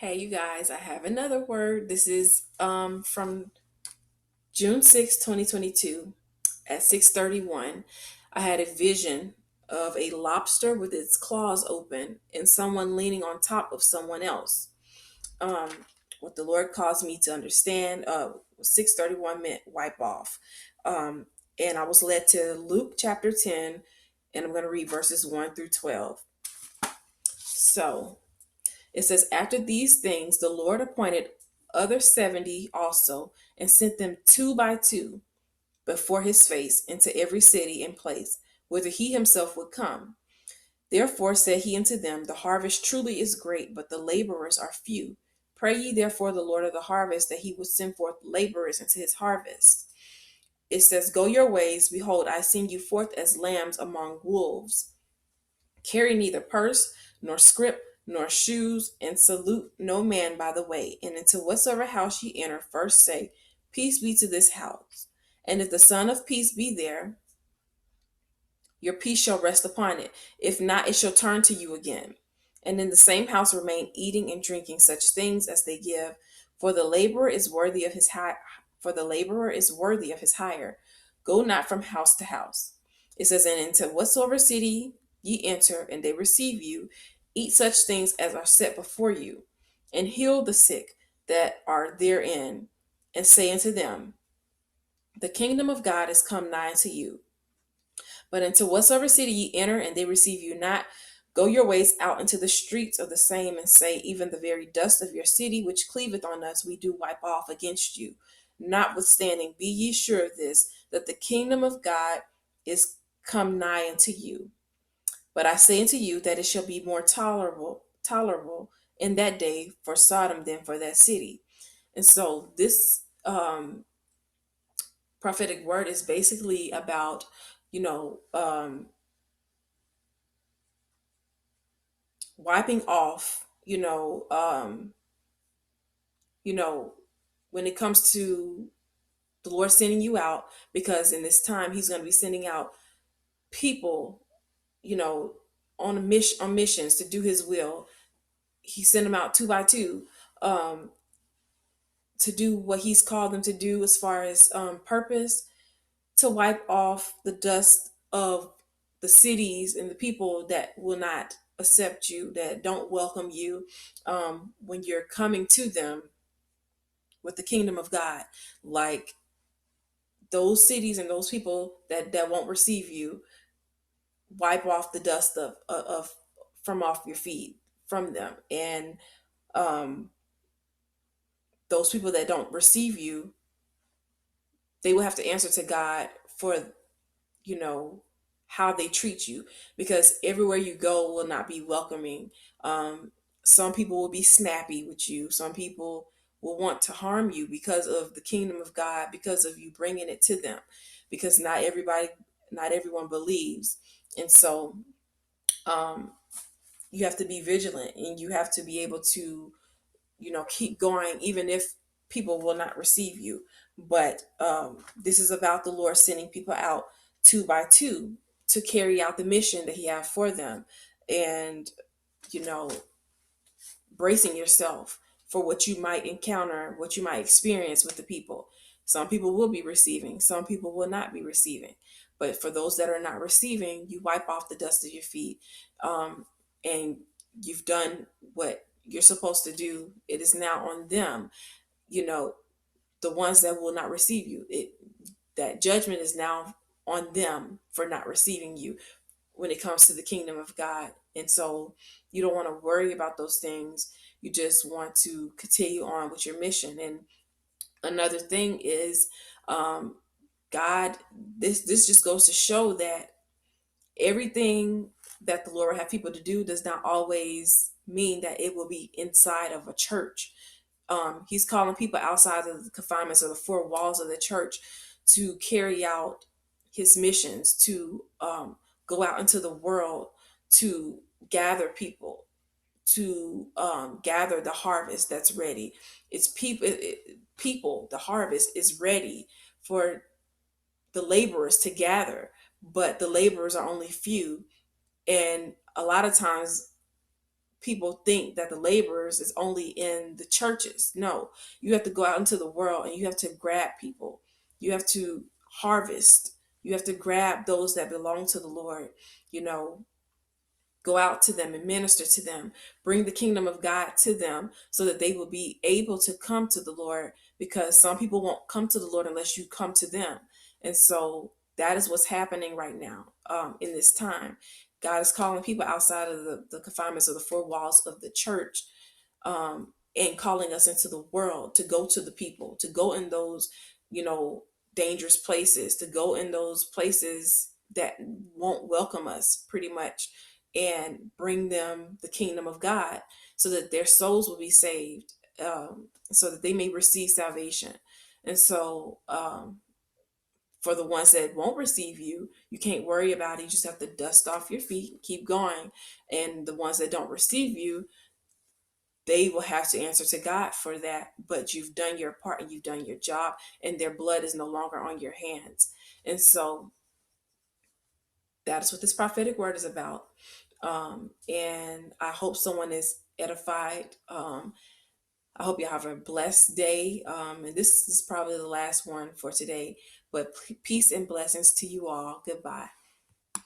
Hey, you guys, I have another word. This is from June 6th, 2022 at 6:31. I had a vision of a lobster with its claws open and someone leaning on top of someone else. Um, what the Lord caused me to understand 6:31 meant wipe off. Um, and I was led to Luke chapter 10, and I'm going to read verses 1 through 12. So, it says, After these things, the Lord appointed other 70 also, and sent them two by two before his face into every city and place, whither he himself would come. Therefore said he unto them, The harvest truly is great, but the laborers are few. Pray ye therefore the Lord of the harvest that he would send forth laborers into his harvest. It says, Go your ways, behold, I send you forth as lambs among wolves. Carry neither purse, nor scrip, nor shoes, and salute no man by the way. And into whatsoever house ye enter, first say, Peace be to this house. And if the Son of Peace be there, your peace shall rest upon it. If not, it shall turn to you again. And in the same house remain eating and drinking such things as they give, for the laborer is worthy of his hire. For the laborer is worthy of his hire. Go not from house to house. It says, and into whatsoever city ye enter, and they receive you, eat such things as are set before you, and heal the sick that are therein, and say unto them, The kingdom of God is come nigh unto you. But into whatsoever city ye enter, and they receive you not, go your ways out into the streets of the same, and say, Even the very dust of your city, which cleaveth on us, we do wipe off against you. Notwithstanding, be ye sure of this, that the kingdom of God is come nigh unto you. But I say unto you that it shall be more tolerable in that day for Sodom than for that city. And so this prophetic word is basically about, you know, wiping off, you know, when it comes to the Lord sending you out, because in this time He's going to be sending out people, you know, on missions to do His will. He sent them out two by two um, to do what He's called them to do as far as purpose, to wipe off the dust of the cities and the people that will not accept you, that don't welcome you when you're coming to them with the kingdom of God. Like those cities and those people that won't receive you, wipe off the dust of from off your feet from them. And um, those people that don't receive you, they will have to answer to God for, you know, how they treat you, because everywhere you go will not be welcoming. um, some people will be snappy with you, some people will want to harm you because of the kingdom of God, because of you bringing it to them, because not everyone believes. And so um, you have to be vigilant, and you have to be able to, keep going even if people will not receive you. But this is about the Lord sending people out two by two to carry out the mission that He has for them, and you know, bracing yourself for what you might encounter, what you might experience with the people. Some people will be receiving, some people will not be receiving. But for those that are not receiving, you wipe off the dust of your feet, and you've done what you're supposed to do. It is now on them, you know, the ones that will not receive you. That judgment is now on them for not receiving you when it comes to the kingdom of God. And so you don't want to worry about those things. You just want to continue on with your mission. And another thing is, um, God, this just goes to show that everything that the Lord will have people to do does not always mean that it will be inside of a church. He's calling people outside of the confinements of the four walls of the church to carry out His missions, to go out into the world, to gather people, to gather the harvest that's ready. It's people, the harvest is ready for the laborers to gather, but the laborers are only few. And a lot of times people think that the laborers is only in the churches. No, you have to go out into the world and you have to grab people. You have to harvest. You have to grab those that belong to the Lord. You know, go out to them and minister to them, bring the kingdom of God to them so that they will be able to come to the Lord, because some people won't come to the Lord unless you come to them. And so that is what's happening right now, in this time. God is calling people outside of the confinements of the four walls of the church, and calling us into the world to go to the people, to go in those, you know, dangerous places, to go in those places that won't welcome us, pretty much, and bring them the kingdom of God so that their souls will be saved, so that they may receive salvation. And so, for the ones that won't receive you, you can't worry about it. You just have to dust off your feet and keep going. And the ones that don't receive you, they will have to answer to God for that. But you've done your part and you've done your job, and their blood is no longer on your hands. And so that is what this prophetic word is about. And I hope someone is edified. I hope you have a blessed day. And this is probably the last one for today. But peace and blessings to you all. Goodbye.